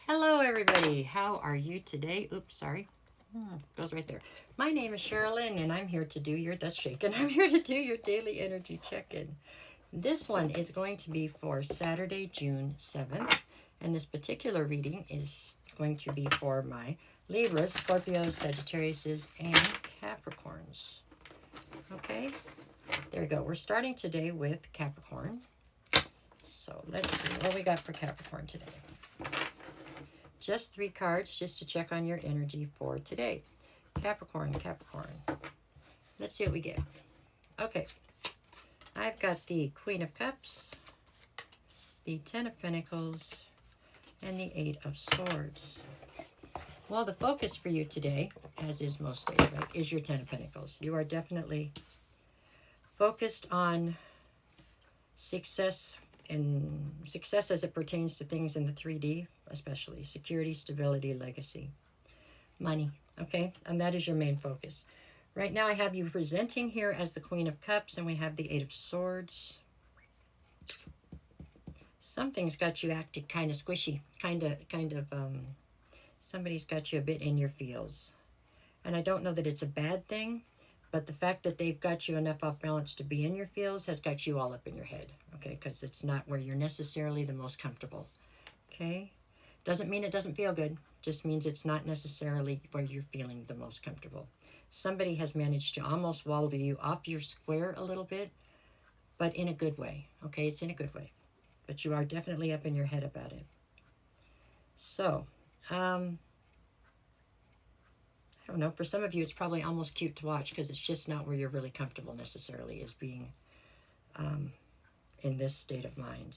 Hello, everybody. How are you today? Oops, sorry. Goes right there. My name is Sherilyn, and I'm here to do your, that's shaken. I'm here to do your daily energy check-in. This one is going to be for Saturday, June 7th. And this particular reading is going to be for my Libras, Scorpios, Sagittariuses, and Capricorns. Okay, there we go. We're starting today with Capricorn. So let's see what we got for Capricorn today. Just 3 cards just to check on your energy for today. Capricorn. Let's see what we get. Okay. I've got the Queen of Cups, the 10 of Pentacles, and the 8 of Swords. Well, the focus for you today, as is most days, right, is your 10 of Pentacles. You are definitely focused on success, and success as it pertains to things in the 3D, especially security, stability, legacy, money, okay? And that is your main focus. Right now I have you presenting here as the Queen of Cups, and we have the 8 of Swords. Something's got you acting kind of squishy, somebody's got you a bit in your feels. And I don't know that it's a bad thing, but the fact that they've got you enough off balance to be in your feels has got you all up in your head, okay? Because it's not where you're necessarily the most comfortable, okay? Doesn't mean it doesn't feel good. Just means it's not necessarily where you're feeling the most comfortable. Somebody has managed to almost wallow you off your square a little bit, but in a good way, okay? It's in a good way. But you are definitely up in your head about it. So, I don't know, for some of you it's probably almost cute to watch because it's just not where you're really comfortable necessarily, is being in this state of mind.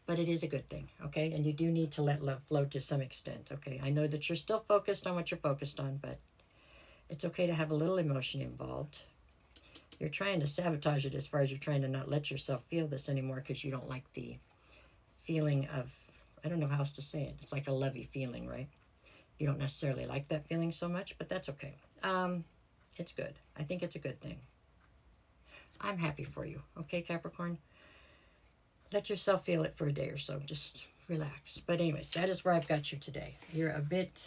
But it is a good thing, okay? And you do need to let love flow to some extent, okay? I know that you're still focused on what you're focused on, but it's okay to have a little emotion involved. You're trying to sabotage it as far as you're trying to not let yourself feel this anymore because you don't like the feeling of, I don't know how else to say it. It's like a lovey feeling, right? You don't necessarily like that feeling so much, but that's okay. It's good. I think it's a good thing. I'm happy for you, okay, Capricorn? Let yourself feel it for a day or so. Just relax. But anyways, that is where I've got you today. You're a bit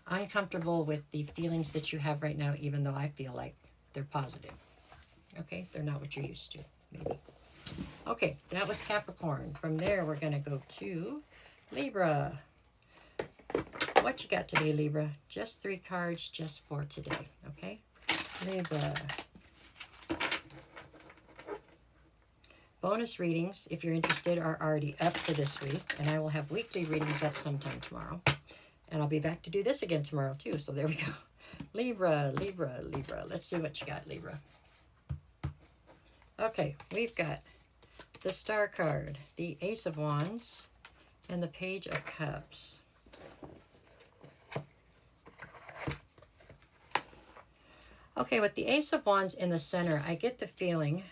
uncomfortable with the feelings that you have right now, even though I feel like they're positive. Okay? They're not what you're used to, maybe. Okay, that was Capricorn. From there, we're going to go to Libra. What you got today, Libra? Just 3 cards just for today, okay? Libra. Bonus readings, if you're interested, are already up for this week, and I will have weekly readings up sometime tomorrow. And I'll be back to do this again tomorrow, too, so there we go. Libra. Let's see what you got, Libra. Okay, we've got the Star card, the Ace of Wands, and the Page of Cups. Okay, with the Ace of Wands in the center, I get the feeling,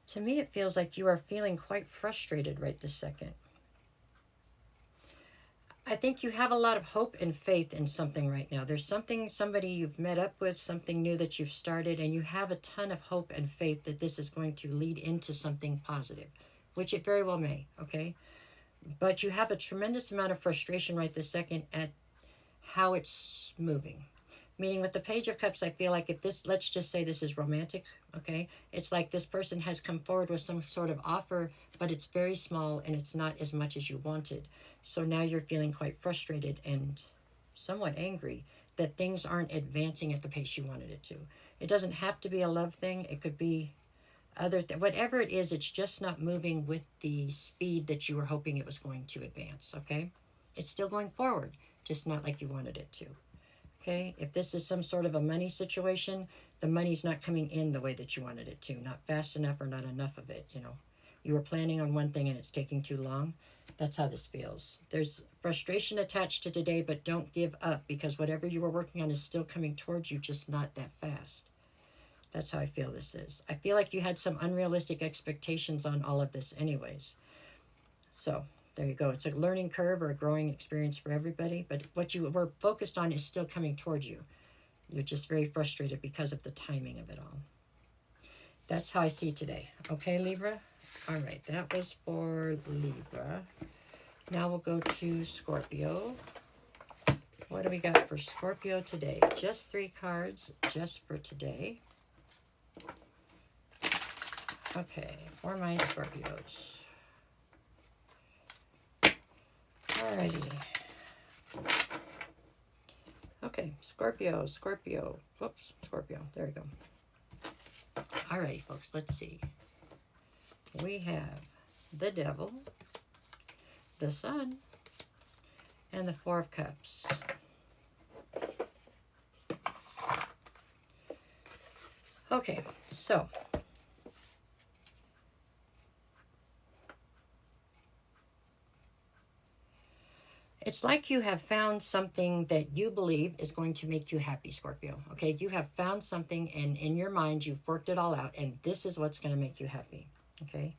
to me it feels like you are feeling quite frustrated right this second. I think you have a lot of hope and faith in something right now. There's somebody you've met up with, something new that you've started, and you have a ton of hope and faith that this is going to lead into something positive, which it very well may, okay? But you have a tremendous amount of frustration right this second at how it's moving. Meaning with the Page of Cups, I feel like if this, let's just say this is romantic, okay? It's like this person has come forward with some sort of offer, but it's very small and it's not as much as you wanted. So now you're feeling quite frustrated and somewhat angry that things aren't advancing at the pace you wanted it to. It doesn't have to be a love thing. It could be other whatever it is, it's just not moving with the speed that you were hoping it was going to advance, okay? It's still going forward, just not like you wanted it to. Okay, if this is some sort of a money situation, the money's not coming in the way that you wanted it to, not fast enough or not enough of it, you know. You were planning on one thing and it's taking too long. That's how this feels. There's frustration attached to today, but don't give up because whatever you were working on is still coming towards you, just not that fast. That's how I feel this is. I feel like you had some unrealistic expectations on all of this anyways. So there you go. It's a learning curve or a growing experience for everybody, but what you were focused on is still coming towards you. You're just very frustrated because of the timing of it all. That's how I see today. Okay, Libra? All right, that was for Libra. Now we'll go to Scorpio. What do we got for Scorpio today? Just 3 cards, just for today. Okay, for my Scorpios. Alrighty. Okay, Scorpio. Whoops, Scorpio. There we go. Alrighty, folks, let's see. We have the Devil, the Sun, and the 4 of Cups. Okay, so it's like you have found something that you believe is going to make you happy, Scorpio. Okay, you have found something, and in your mind, you've worked it all out, and this is what's going to make you happy. Okay.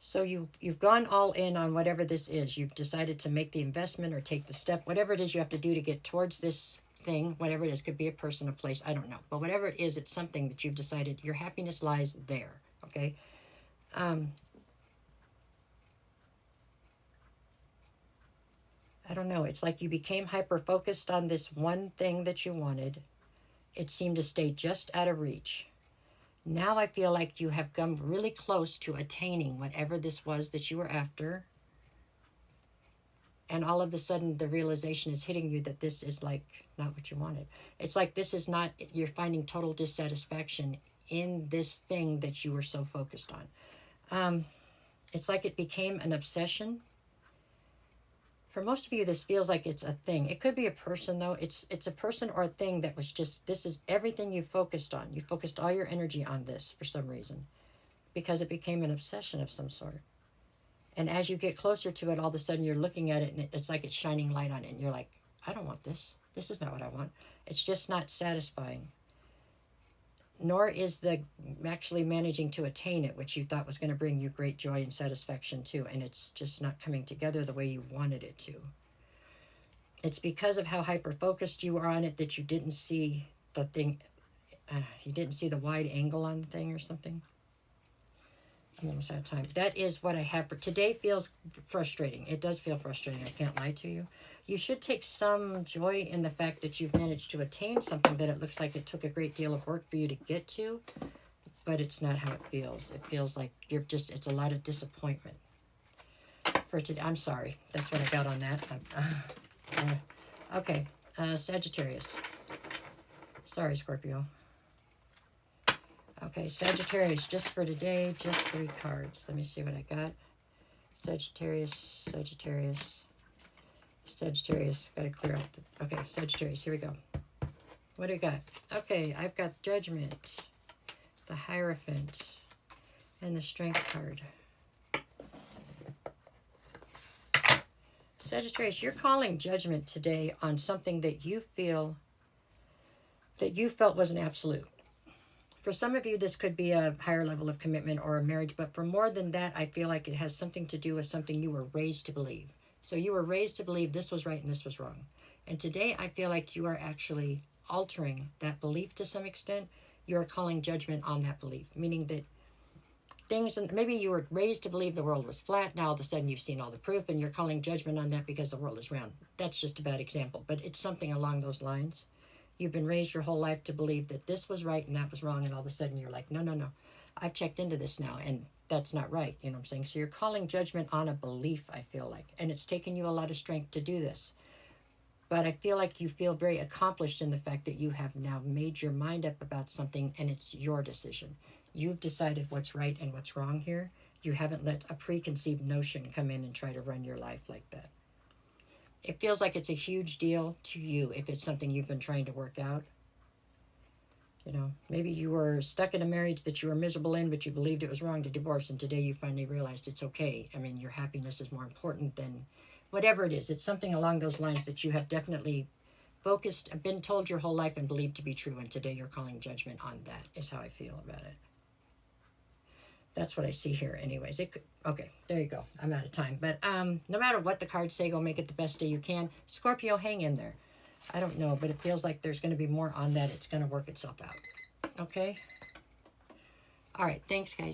So you've gone all in on whatever this is. You've decided to make the investment or take the step, whatever it is you have to do to get towards this thing, whatever it is. Could be a person, a place, I don't know. But whatever it is, it's something that you've decided your happiness lies there. Okay. I don't know. It's like you became hyper-focused on this one thing that you wanted. It seemed to stay just out of reach. Now I feel like you have come really close to attaining whatever this was that you were after. And all of a sudden, the realization is hitting you that this is like not what you wanted. It's like this is not, you're finding total dissatisfaction in this thing that you were so focused on. It's like it became an obsession. For most of you, this feels like it's a thing. It could be a person, though. It's a person or a thing that was just, this is everything you focused on. You focused all your energy on this for some reason because it became an obsession of some sort. And as you get closer to it, all of a sudden you're looking at it and it's like it's shining light on it. And you're like, I don't want this. This is not what I want. It's just not satisfying. Nor is the actually managing to attain it, which you thought was going to bring you great joy and satisfaction too. And it's just not coming together the way you wanted it to. It's because of how hyper-focused you are on it that you didn't see the thing. You didn't see the wide angle on the thing or something. I'm almost out of time. That is what I have for today. Feels frustrating. It does feel frustrating. I can't lie to you. You should take some joy in the fact that you've managed to attain something that it looks like it took a great deal of work for you to get to, but it's not how it feels. It feels like it's a lot of disappointment. For today, I'm sorry. That's what I got on that. Okay, Sagittarius. Sorry, Scorpio. Okay, Sagittarius, just for today, just 3 cards. Let me see what I got. Sagittarius. Got to clear out okay, Sagittarius, here we go. What do we got? Okay, I've got Judgment, the Hierophant, and the Strength card. Sagittarius, you're calling judgment today on something that you felt was an absolute. For some of you, this could be a higher level of commitment or a marriage, but for more than that, I feel like it has something to do with something you were raised to believe. So you were raised to believe this was right and this was wrong. And today, I feel like you are actually altering that belief to some extent. You're calling judgment on that belief, meaning that things, and maybe you were raised to believe the world was flat. Now all of a sudden you've seen all the proof and you're calling judgment on that because the world is round. That's just a bad example, but it's something along those lines. You've been raised your whole life to believe that this was right and that was wrong, and all of a sudden you're like, no. I've checked into this now, and that's not right. You know what I'm saying? So you're calling judgment on a belief, I feel like, and it's taken you a lot of strength to do this. But I feel like you feel very accomplished in the fact that you have now made your mind up about something, and it's your decision. You've decided what's right and what's wrong here. You haven't let a preconceived notion come in and try to run your life like that. It feels like it's a huge deal to you if it's something you've been trying to work out. You know, maybe you were stuck in a marriage that you were miserable in, but you believed it was wrong to divorce, and today you finally realized it's okay. I mean, your happiness is more important than whatever it is. It's something along those lines that you have definitely focused, been told your whole life and believed to be true, and today you're calling judgment on that, is how I feel about it. That's what I see here anyways. Okay, there you go. I'm out of time. But no matter what the cards say, go make it the best day you can. Scorpio, hang in there. I don't know, but it feels like there's going to be more on that. It's going to work itself out. Okay? All right. Thanks, guys.